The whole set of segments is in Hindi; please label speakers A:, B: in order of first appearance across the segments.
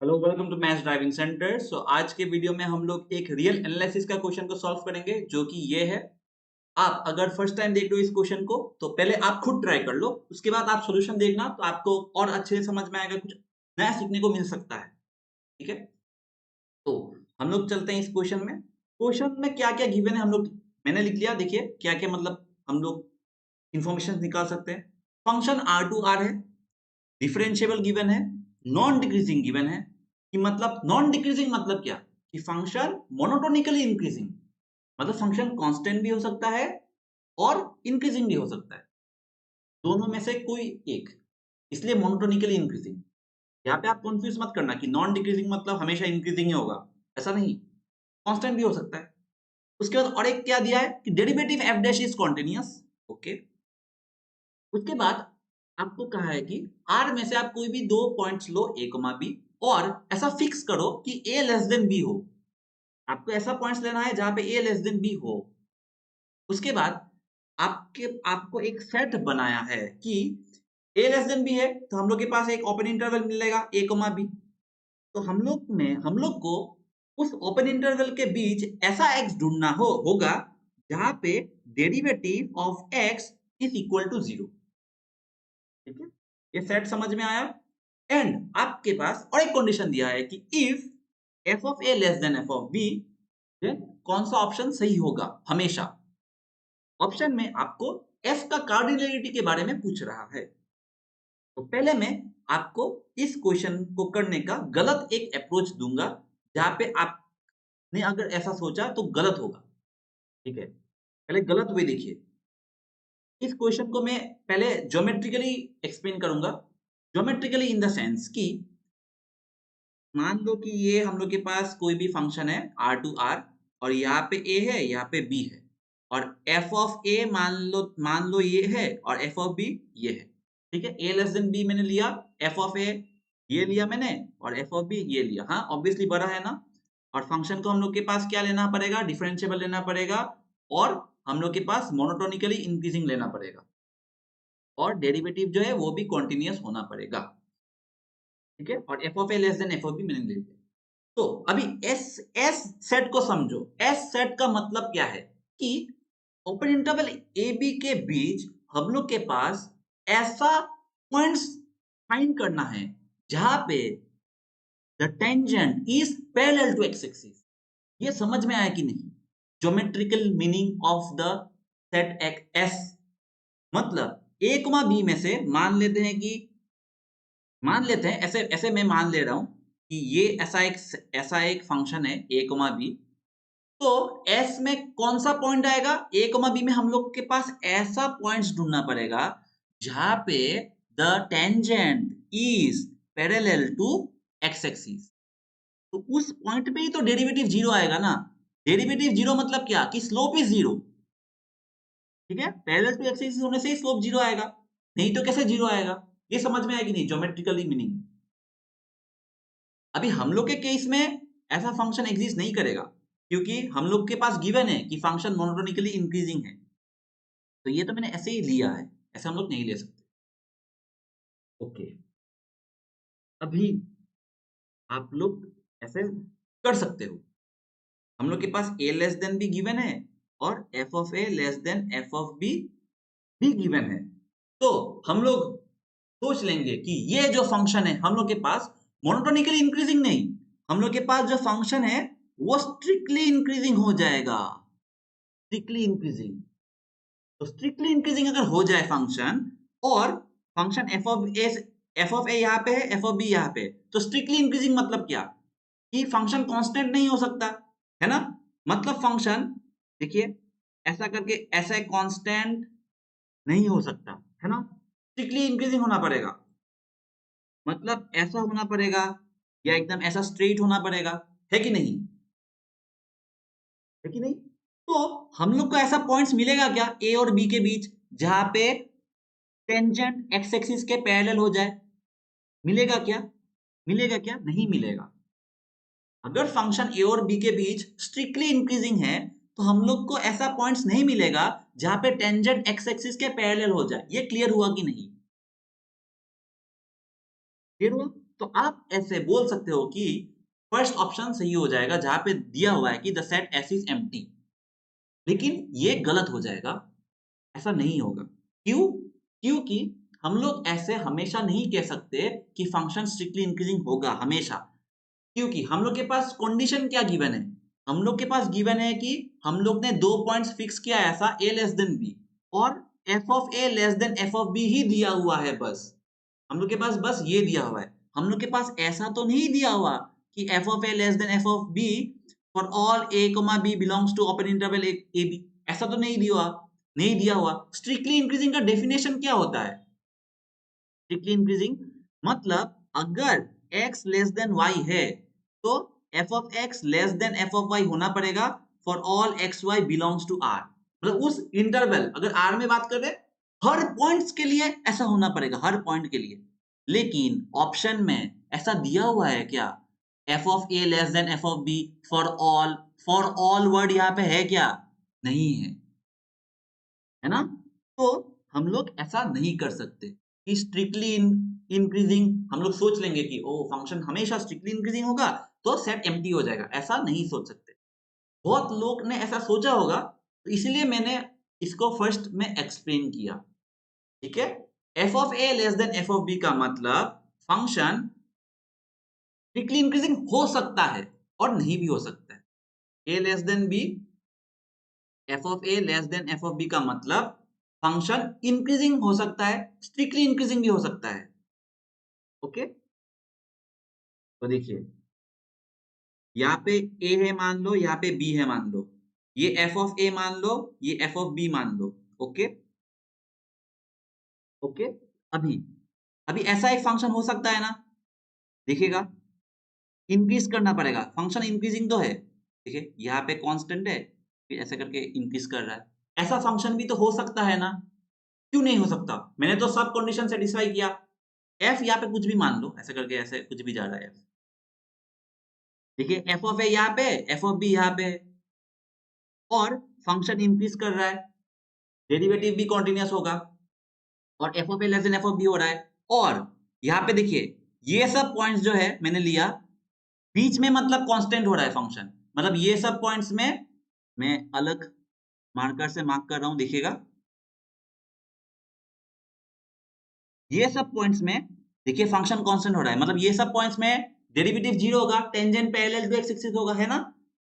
A: Hello, welcome to maths driving centre. आज के वीडियो में हम लोग एक रियल एनालिसिस का क्वेश्चन को सॉल्व करेंगे, जो कि ये है। आप अगर फर्स्ट टाइम देख रहे हो इस क्वेश्चन को, तो पहले आप खुद ट्राई कर लो, उसके बाद आप सॉल्यूशन देखना, तो आपको और अच्छे से समझ में आएगा, कुछ नया सीखने को मिल सकता है। ठीक है, तो हम लोग चलते हैं इस क्वेश्चन में। क्वेश्चन में क्या क्या गिवन है हम लोग, मैंने लिख लिया। देखिए क्या क्या मतलब हम लोग इंफॉर्मेशन निकाल सकते हैं। फंक्शन आर टू आर है, डिफरेंशिएबल गिवन है, नॉन डिक्रीजिंग गिवन है। कि मतलब नॉन डिक्रीजिंग मतलब क्या, कि फंक्शन मोनोटोनिकली इंक्रीजिंग, मतलब फंक्शन कांस्टेंट भी हो सकता है और इंक्रीजिंग भी हो सकता है, दोनों में से कोई एक, इसलिए मोनोटोनिकली इंक्रीजिंग। यहाँ पे आप कंफ्यूज मत करना कि नॉन डिक्रीजिंग मतलब हमेशा इंक्रीजिंग ही होगा, ऐसा नहीं, कांस्टेंट भी हो सकता है। उसके बाद और एक क्या दिया है कि derivative F dash is continuous. Okay, उसके बाद आपको कहा है कि आर में से आप कोई भी दो पॉइंट्स लो, ए कमा बी, और ऐसा फिक्स करो कि ए लेस देन बी हो। आपको ऐसा पॉइंट्स लेना है जहां पे ए लेस देन बी हो। उसके बाद आपको एक सेट बनाया है कि ए लेस देन बी है, तो हम लोग के पास एक ओपन इंटरवल मिलेगा ए कमा बी। तो हम लोग को उस ओपन इंटरवल के बीच ऐसा एक्स ढूंढना होगा जहां पे derivative of x is equal to 0। ठीक है, ये सेट समझ में आया। एंड आपके पास और एक कंडीशन दिया है कि if f of a less than f of b, then कौन सा ऑप्शन सही होगा। हमेशा ऑप्शन में आपको एफ का कार्डिनलिटी के बारे में पूछ रहा है। तो पहले मैं आपको इस क्वेश्चन को करने का गलत एक अप्रोच दूंगा, जहां पे आपने अगर ऐसा सोचा तो गलत होगा। ठीक है, पहले गलत वे देखिए। इस क्वेश्चन को मैं पहले ज्योमेट्रिकली एक्सप्लेन करूंगा। ज्योमेट्रिकली इन द सेंस कि मान लो कि ये हम लोग के पास कोई भी फंक्शन है आर टू आर, और यहाँ पे ए है, यहाँ पे बी है, और एफ ऑफ ए मान लो ये है, और एफ ऑफ बी ये है। ठीक है, ए लेस देन बी मैंने लिया, एफ ऑफ ए ये लिया मैंने, और एफ ऑफ बी ये लिया। हाँ, ऑब्वियसली बड़ा है ना। और फंक्शन को हम लोग के पास क्या लेना पड़ेगा, डिफरेंशिएबल लेना पड़ेगा, और हम लोग के पास मोनोटोनिकली इंक्रीजिंग लेना पड़ेगा, और डेरिवेटिव जो है वो भी कॉन्टिन्यूअस होना पड़ेगा। ठीक है, और f of a less than f of b मैंने ले लिया। तो अभी एस एस सेट को समझो। एस सेट का मतलब क्या है कि ओपन इंटरवल ए बी के बीच हम लोग के पास ऐसा पॉइंट्स फाइंड करना है जहां पे the tangent is parallel to x axis. ये समझ में आया कि नहीं? Geometrical meaning of the set S, मतलब ए कमा बी में से मान लेते हैं, ऐसे ऐसे मैं मान ले रहा हूं कि ये ऐसा एक फंक्शन है ए कमा बी। तो एस में कौन सा पॉइंट आएगा, ए कमा बी में हम लोग के पास ऐसा पॉइंट्स ढूंढना पड़ेगा जहां पे the tangent is parallel to x axis. तो उस पॉइंट पे ही तो डेरिवेटिव जीरो आएगा ना। डेरिवेटिव जीरो मतलब क्या, कि स्लोप इज जीरो। ठीक है, पैरेलल टू एक्स एक्सिस होने से ही स्लोप जीरो आएगा, नहीं तो कैसे जीरो आएगा। ये समझ में आएगी नहीं, ज्योमेट्रिकली मीनिंग। अभी हम लोग के केस में ऐसा फंक्शन एग्जिस्ट नहीं करेगा, क्योंकि हम लोग के पास गिवन है कि फंक्शन मोनोटोनिकली इंक्रीजिंग है। तो ये तो मैंने ऐसे ही लिया है, ऐसे हम लोग नहीं ले सकते। ओके, अभी आप लोग ऐसे कर सकते हो। हम लोग के पास a less then b given है, और f of a less than f of b भी गिवन है। तो हम लोग सोच लेंगे कि ये जो फंक्शन है हम लोग के पास मोनोटोनिकली इंक्रीजिंग नहीं, हम लोग के पास जो फंक्शन है वो स्ट्रिक्टली इंक्रीजिंग हो जाएगा। स्ट्रिक्टली इंक्रीजिंग, तो स्ट्रिक्टली इंक्रीजिंग अगर हो जाए फंक्शन, और फंक्शन एफ ऑफ ए यहाँ पे है, एफ ऑफ बी यहाँ पे है, तो स्ट्रिक्टली इंक्रीजिंग मतलब क्या, कि फंक्शन कांस्टेंट नहीं हो सकता है ना। मतलब फंक्शन, देखिए ऐसा करके ऐसा कांस्टेंट नहीं हो सकता है ना, स्ट्रिक्टली इंक्रीजिंग होना पड़ेगा। मतलब ऐसा होना पड़ेगा, या एकदम ऐसा स्ट्रेट होना पड़ेगा, है कि नहीं, है कि नहीं। तो हम लोग को ऐसा पॉइंट्स मिलेगा क्या ए और बी के बीच, जहां पे टेंजेंट एक्स एक्सिस के पैरेलल हो जाए। मिलेगा क्या, मिलेगा क्या, नहीं मिलेगा। अगर फंक्शन ए और बी के बीच स्ट्रिक्टली इंक्रीजिंग है, तो हम लोग को ऐसा पॉइंट्स नहीं मिलेगा जहां पे टेंजेंट एक्स एक्सिस के पैरेलल हो जाए। ये क्लियर हुआ कि नहीं, क्लियर हुआ। तो आप ऐसे बोल सकते हो कि फर्स्ट ऑप्शन सही हो जाएगा जहां पे दिया हुआ है कि the set S is empty, लेकिन ये गलत हो जाएगा, ऐसा नहीं होगा। क्यों? क्योंकि हम लोग ऐसे हमेशा नहीं कह सकते कि फंक्शन स्ट्रिक्टली इंक्रीजिंग होगा हमेशा, क्योंकि हम लोग के पास कंडीशन क्या गिवन है? हम लोग के पास गिवन है कि हम लोग ने 2 पॉइंट्स फिक्स किया है ऐसा a लेस देन b और f of a less than f of b ही दिया हुआ है बस। हम लोग के पास बस ये दिया हुआ है। हम लोग के पास ऐसा तो नहीं दिया हुआ कि f of a less than f of b for all a, b belongs to open interval a b, ऐसा तो नहीं दिया हुआ। स्ट्रिक्टली इंक्रीजिंग का डेफिनेशन क्या होता है? स्ट्रिक्टली इंक्रीजिंग मतलब अगर x लेस देन y है तो f of x less than f of y होना पड़ेगा for all x y belongs to r। मतलब उस इंटरवल, अगर r में बात कर रहे हर पॉइंट्स के लिए ऐसा होना पड़ेगा, हर पॉइंट के लिए। लेकिन ऑप्शन में ऐसा दिया हुआ है क्या? f of a less than f of b for all word यहाँ पे है क्या? नहीं है, है ना? तो हम लोग ऐसा नहीं कर सकते कि स्ट्रिक्टली इंक्रीजिंग हम लोग सोच लेंगे कि ओ फंक्शन हमेशा स्ट्रिक्टली इंक्रीजिंग होगा तो सेट एम्प्टी हो जाएगा, ऐसा नहीं सोच सकते। बहुत लोग ने ऐसा सोचा होगा, तो इसलिए मैंने इसको फर्स्ट में एक्सप्लेन किया। ठीक है? f of a less than f of b का मतलब फंक्शन स्ट्रिक्टली इंक्रीजिंग हो सकता है और नहीं भी हो सकता है। a less then b, f of a less than f of b का मतलब फंक्शन इंक्रीजिंग हो सकता है, स्ट्रिक्टली इंक्रीजिंग भी हो सकता है। ओके, तो देखिए यहाँ पे a है मान लो, यहाँ पे b है मान लो, ये f ऑफ a मान लो, ये f ऑफ b मान लो। ओके ओके, अभी अभी ऐसा एक फंक्शन हो सकता है ना? देखिएगा, इंक्रीज करना पड़ेगा, फंक्शन इंक्रीजिंग तो है। देखिए यहाँ पे कांस्टेंट है, फिर ऐसे करके इंक्रीज कर रहा है। ऐसा फंक्शन भी तो हो सकता है ना? क्यों नहीं हो सकता? मैंने तो सब कंडीशन सेटिस्फाई किया। f यहाँ पे कुछ भी मान लो, ऐसे करके ऐसे कुछ भी जा रहा है f। देखिए f ऑफ a यहाँ पे, f ऑफ b यहाँ पे है और फंक्शन इंक्रीज कर रहा है, डेरिवेटिव भी कॉन्टिन्यूअस होगा और f of a less than f of b हो रहा है। और यहाँ पे देखिए ये सब पॉइंट्स जो है मैंने लिया बीच में, मतलब कांस्टेंट हो रहा है फंक्शन, मतलब ये सब पॉइंट्स में मैं अलग मार्कर से मार्क कर रहा हूं, देखिएगा ये सब पॉइंट्स में देखिए फंक्शन कांस्टेंट हो रहा है, मतलब ये सब पॉइंट्स में डेरिवेटिव 0 होगा, tangent parallel to x axis होगा, है ना?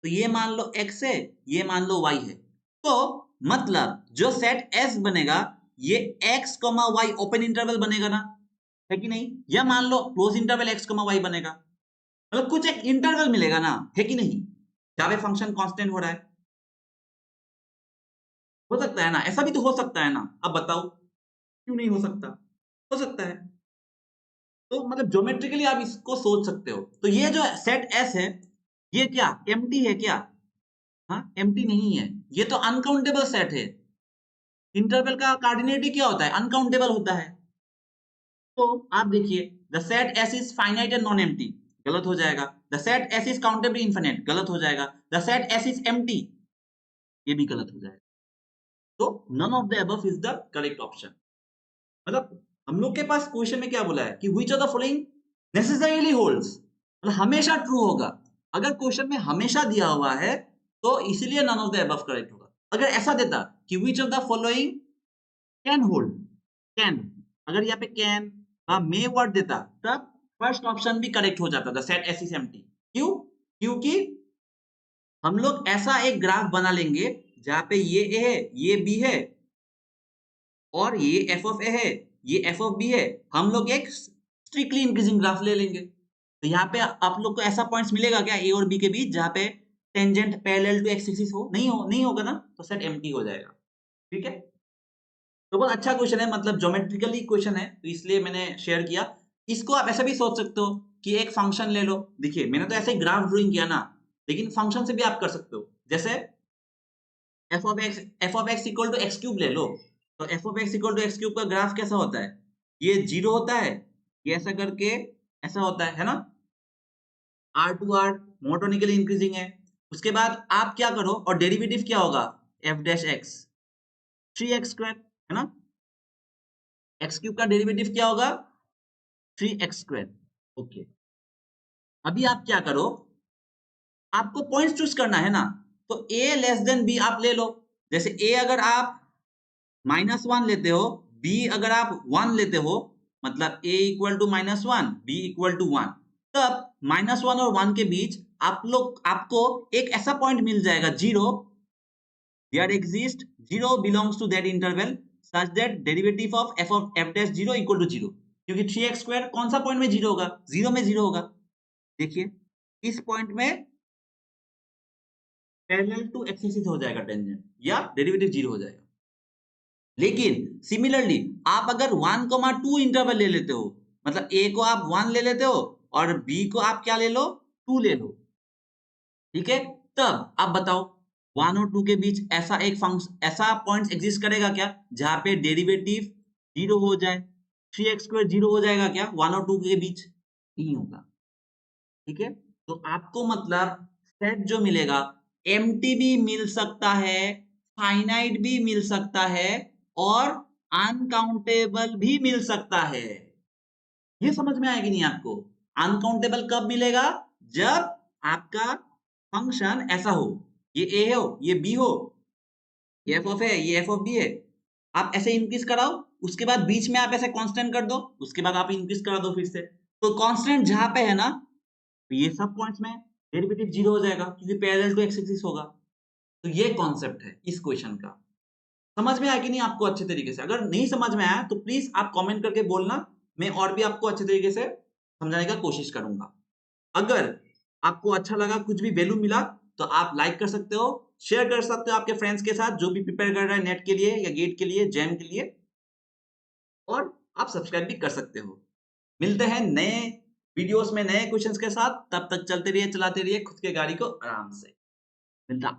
A: तो ये मान लो x है, ये मान लो y है। तो मतलब जो सेट S बनेगा ये x, y ओपन इंटरवल बनेगा ना, है कि नहीं? या मान लो क्लोज इंटरवल x, y बनेगा, मतलब कुछ एक इंटरवल मिलेगा ना, है कि नहीं? जहां पे फंक्शन कांस्टेंट हो रहा है। हो सकता है ना? ऐसा भी तो हो सकता है ना? अब बताओ क्यों नहीं हो सकता? हो सकता है। तो मतलब ज्योमेट्रिकली आप इसको सोच सकते हो। तो ये जो सेट एस है ये क्या एम्प्टी है क्या? हाँ, एम्प्टी नहीं है, ये तो अनकाउंटेबल सेट है। इंटरवल का कोऑर्डिनेट ही क्या होता है? अनकाउंटेबल होता है। तो आप देखिए the set S is finite and non empty, गलत हो जाएगा। The set S is countably infinite, गलत हो जाएगा। The set S is empty, ये भी गलत हो जाएगा। तो none of the above is the correct option. मतलब हम लोग के पास क्वेश्चन में क्या बोला है कि which of the following necessarily holds, मतलब हमेशा ट्रू होगा। अगर क्वेश्चन में हमेशा दिया हुआ है तो इसलिए none of the above correct होगा। अगर ऐसा देता कि which of the following can hold, can, अगर यहाँ पे कैन मे वर्ड देता तब फर्स्ट ऑप्शन भी करेक्ट हो जाता, the set S is empty. क्यों? क्योंकि हम लोग ऐसा एक ग्राफ बना लेंगे जहां पे ये ए है, ये बी है और ये एफ ऑफ ए है, ये एफ ऑफ बी है। हम लोग एक स्ट्रिक्टली इंक्रीजिंग ग्राफ ले लेंगे, तो यहाँ पे आप लोग को ऐसा पॉइंट्स मिलेगा क्या ए और बी के बीच जहाँ पे tangent parallel to x axis हो? नहीं होगा ना, तो सेट एम्प्टी हो जाएगा। ठीक है, तो बहुत अच्छा क्वेश्चन है, मतलब ज्योमेट्रिकली क्वेश्चन है तो इसलिए मैंने शेयर किया। इसको आप ऐसा भी सोच सकते हो कि एक फंक्शन ले लो, देखिए मैंने तो ऐसे ही ग्राफ ड्राइंग किया ना, लेकिन फंक्शन से भी आप कर सकते हो। जैसे f of x equal to x cube ले लो, तो f of x equal to x cube का ग्राफ कैसा होता है? ये 0 होता है, ये ऐसा करके ऐसा होता है ना? R to R monotonically increasing है। उसके बाद आप क्या करो और डेरिवेटिव क्या होगा? F dash x 3x square, है ना? एक्स क्यूब का डेरिवेटिव क्या होगा? 3x square. ओके, अभी आप क्या करो, आपको पॉइंट्स चूज करना है ना, तो a लेस देन b आप ले लो। जैसे a अगर आप -1 लेते हो, b अगर आप 1 लेते हो, मतलब a equal to -1, b equal to 1, तब -1 और 1 के बीच आपको एक ऐसा पॉइंट मिल जाएगा 0, there exists 0 belongs to that interval such that derivative of f dash 0 equal to 0, क्योंकि 3x स्क्वायर कौन सा पॉइंट में 0 होगा, 0 में 0 होगा। देखिए इस पॉइंट में पैरेलल टू एक्सिस हो जाएगा टेंजेंट, या डेरिवेटिव 0 हो जाएगा। लेकिन सिमिलरली आप अगर 1,2 इंटरवल ले लेते हो, मतलब a को आप 1 ले लेते हो और b को आप क्या ले लो, 2 ले लो, ठीक है, तब आप बताओ 1 और 2 के बीच ऐसा एक फंक्शन, ऐसा पॉइंट एग्जिस्ट करेगा क्या जहां पे डेरिवेटिव 0 हो जाए, 3x स्क्वायर 0 हो जाएगा क्या 1 और 2 के बीच? नहीं होगा, ठीक है। तो आपको मतलब सेट जो मिलेगा, एम्प्टी भी मिल सकता है, फाइनाइट भी मिल सकता है, और अनकाउंटेबल भी मिल सकता है। ये समझ में आएगी नहीं आपको? अनकाउंटेबल कब मिलेगा? जब आपका फंक्शन ऐसा हो, ये a हो, ये b हो, ये एफ ऑफ है, ये एफ ऑफ बी है, आप ऐसे इंक्रीज कराओ, उसके बाद बीच में आप ऐसे कांस्टेंट कर दो, उसके बाद आप इंक्रीज करा दो फिर से, तो कांस्टेंट जहां पे है ना, तो ये सब पॉइंट्स में डेरिवेटिव 0 हो जाएगा, क्योंकि पैरेलल टू एक्स एक्सिस होगा। तो ये कॉन्सेप्ट है इस क्वेश्चन का। समझ में आया कि नहीं आपको अच्छे तरीके से? अगर नहीं समझ में आया तो प्लीज आप कमेंट करके बोलना, मैं और भी आपको अच्छे तरीके से समझाने का कोशिश करूंगा। अगर आपको अच्छा लगा, कुछ भी वैल्यू मिला, तो आप लाइक कर सकते हो, शेयर कर सकते हो आपके फ्रेंड्स के साथ जो भी प्रिपेयर कर रहा है नेट के लिए या गेट के लिए, जैम के लिए, और आप सब्सक्राइब भी कर सकते हो। मिलते हैं नए वीडियोस में नए क्वेश्चंस के साथ, तब तक चलते रहिए, चलाते रहिए खुद के गाड़ी को आराम से। मिलता